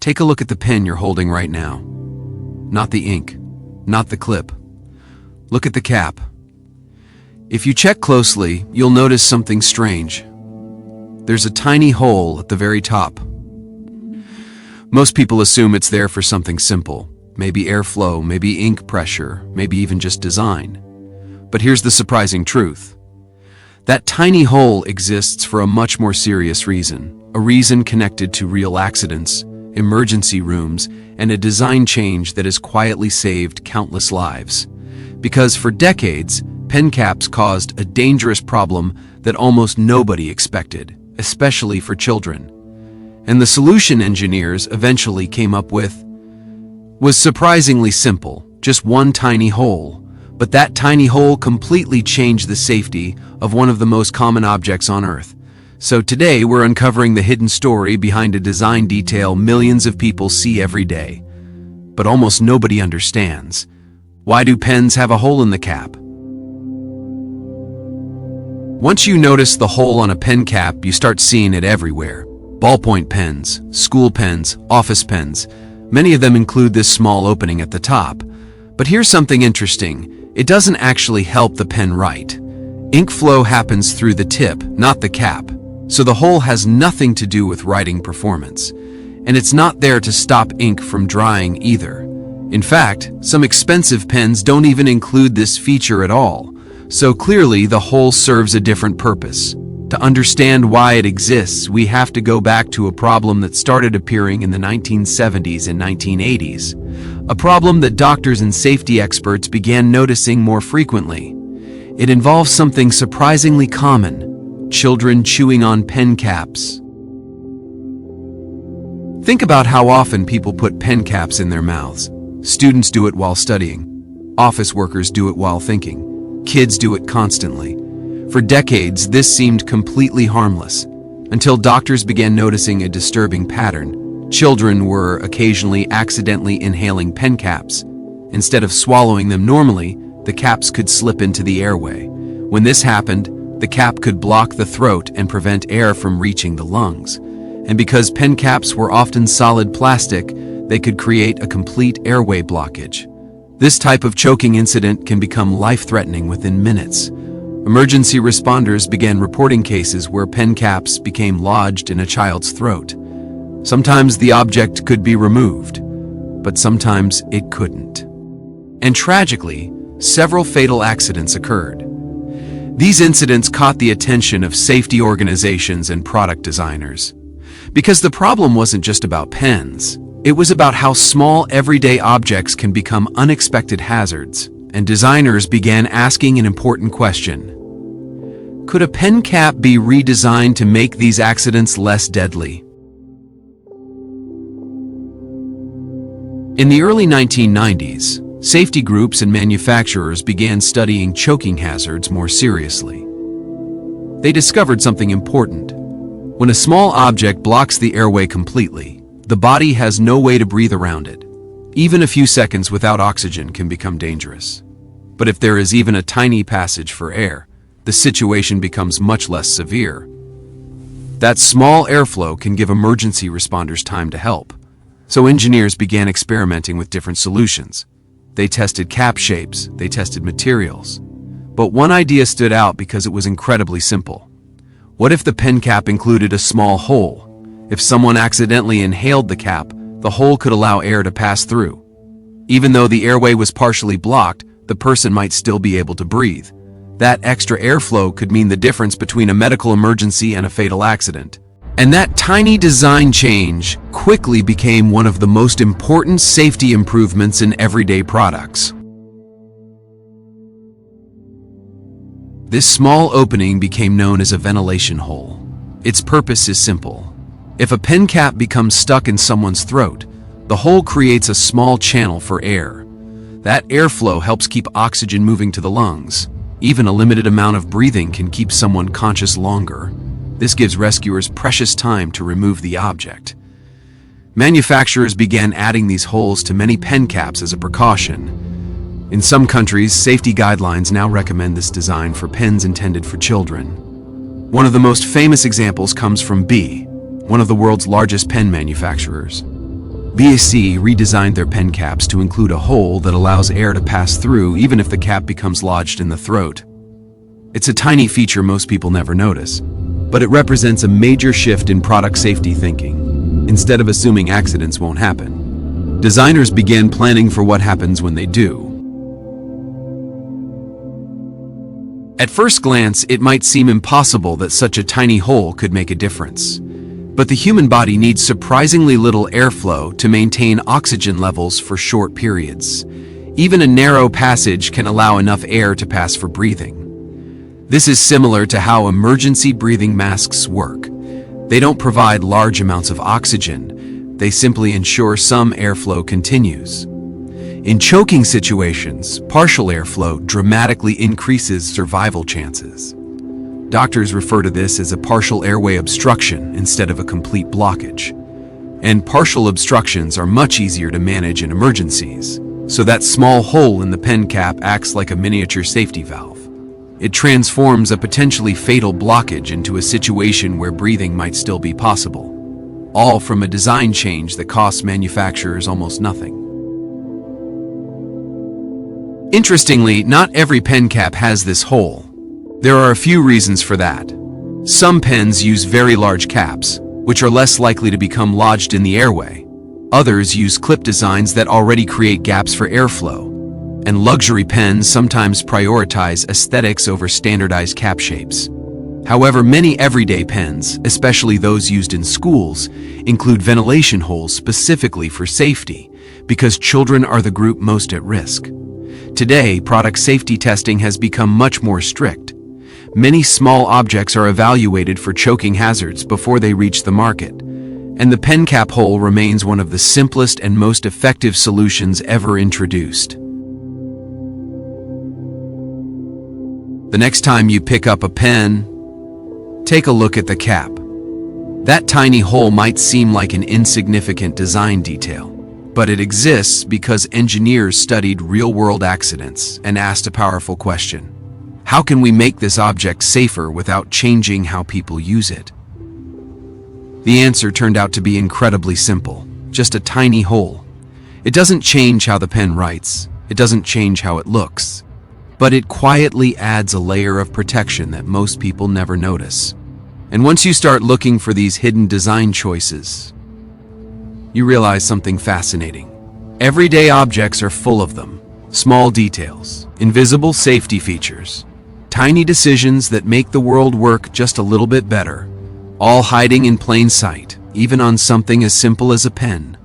Take a look at the pen you're holding right now. Not the ink, not the clip. Look at the cap. If you check closely, you'll notice something strange. There's a tiny hole at the very top. Most people assume it's there for something simple, maybe airflow, maybe ink pressure, maybe even just design. But here's the surprising truth. That tiny hole exists for a much more serious reason, a reason connected to real accidents, emergency rooms, and a design change that has quietly saved countless lives. Because for decades, pen caps caused a dangerous problem that almost nobody expected, especially for children. And the solution engineers eventually came up with was surprisingly simple, just one tiny hole. But that tiny hole completely changed the safety of one of the most common objects on Earth. So today we're uncovering the hidden story behind a design detail millions of people see every day. But almost nobody understands. Why do pens have a hole in the cap? Once you notice the hole on a pen cap, you start seeing it everywhere. Ballpoint pens, school pens, office pens. Many of them include this small opening at the top. But here's something interesting. It doesn't actually help the pen write. Ink flow happens through the tip, not the cap. So the hole has nothing to do with writing performance. And it's not there to stop ink from drying either. In fact, some expensive pens don't even include this feature at all. So clearly the hole serves a different purpose. To understand why it exists, we have to go back to a problem that started appearing in the 1970s and 1980s. A problem that doctors and safety experts began noticing more frequently. It involves something surprisingly common: children chewing on pen caps. Think about how often people put pen caps in their mouths. Students do it while studying. Office workers do it while thinking. Kids do it constantly. For decades, this seemed completely harmless, until doctors began noticing a disturbing pattern. Children were occasionally accidentally inhaling pen caps. Instead of swallowing them normally, the caps could slip into the airway. When this happened, the cap could block the throat and prevent air from reaching the lungs. And because pen caps were often solid plastic, they could create a complete airway blockage. This type of choking incident can become life-threatening within minutes. Emergency responders began reporting cases where pen caps became lodged in a child's throat. Sometimes the object could be removed, but sometimes it couldn't. And tragically, several fatal accidents occurred. These incidents caught the attention of safety organizations and product designers. Because the problem wasn't just about pens, it was about how small everyday objects can become unexpected hazards, and designers began asking an important question. Could a pen cap be redesigned to make these accidents less deadly? In the early 1990s, safety groups and manufacturers began studying choking hazards more seriously. They discovered something important. When a small object blocks the airway completely, the body has no way to breathe around it. Even a few seconds without oxygen can become dangerous. But if there is even a tiny passage for air, the situation becomes much less severe. That small airflow can give emergency responders time to help. So engineers began experimenting with different solutions. They tested cap shapes, they tested materials. But one idea stood out because it was incredibly simple. What if the pen cap included a small hole? If someone accidentally inhaled the cap, the hole could allow air to pass through. Even though the airway was partially blocked, the person might still be able to breathe. That extra airflow could mean the difference between a medical emergency and a fatal accident. And that tiny design change quickly became one of the most important safety improvements in everyday products. This small opening became known as a ventilation hole. Its purpose is simple. If a pen cap becomes stuck in someone's throat, the hole creates a small channel for air. That airflow helps keep oxygen moving to the lungs. Even a limited amount of breathing can keep someone conscious longer. This gives rescuers precious time to remove the object. Manufacturers began adding these holes to many pen caps as a precaution. In some countries, safety guidelines now recommend this design for pens intended for children. One of the most famous examples comes from Bic, one of the world's largest pen manufacturers. VSC redesigned their pen caps to include a hole that allows air to pass through even if the cap becomes lodged in the throat. It's a tiny feature most people never notice, but it represents a major shift in product safety thinking. Instead of assuming accidents won't happen, designers began planning for what happens when they do. At first glance, it might seem impossible that such a tiny hole could make a difference. But the human body needs surprisingly little airflow to maintain oxygen levels for short periods. Even a narrow passage can allow enough air to pass for breathing. This is similar to how emergency breathing masks work. They don't provide large amounts of oxygen. They simply ensure some airflow continues. In choking situations, partial airflow dramatically increases survival chances. Doctors refer to this as a partial airway obstruction instead of a complete blockage. And partial obstructions are much easier to manage in emergencies, so that small hole in the pen cap acts like a miniature safety valve. It transforms a potentially fatal blockage into a situation where breathing might still be possible, all from a design change that costs manufacturers almost nothing. Interestingly, not every pen cap has this hole. There are a few reasons for that. Some pens use very large caps, which are less likely to become lodged in the airway. Others use clip designs that already create gaps for airflow. And luxury pens sometimes prioritize aesthetics over standardized cap shapes. However, many everyday pens, especially those used in schools, include ventilation holes specifically for safety, because children are the group most at risk. Today, product safety testing has become much more strict. Many small objects are evaluated for choking hazards before they reach the market, and the pen cap hole remains one of the simplest and most effective solutions ever introduced. The next time you pick up a pen, take a look at the cap. That tiny hole might seem like an insignificant design detail, but it exists because engineers studied real-world accidents and asked a powerful question. How can we make this object safer without changing how people use it? The answer turned out to be incredibly simple, just a tiny hole. It doesn't change how the pen writes, it doesn't change how it looks, but it quietly adds a layer of protection that most people never notice. And once you start looking for these hidden design choices, you realize something fascinating. Everyday objects are full of them. Small details, invisible safety features, tiny decisions that make the world work just a little bit better, all hiding in plain sight, even on something as simple as a pen.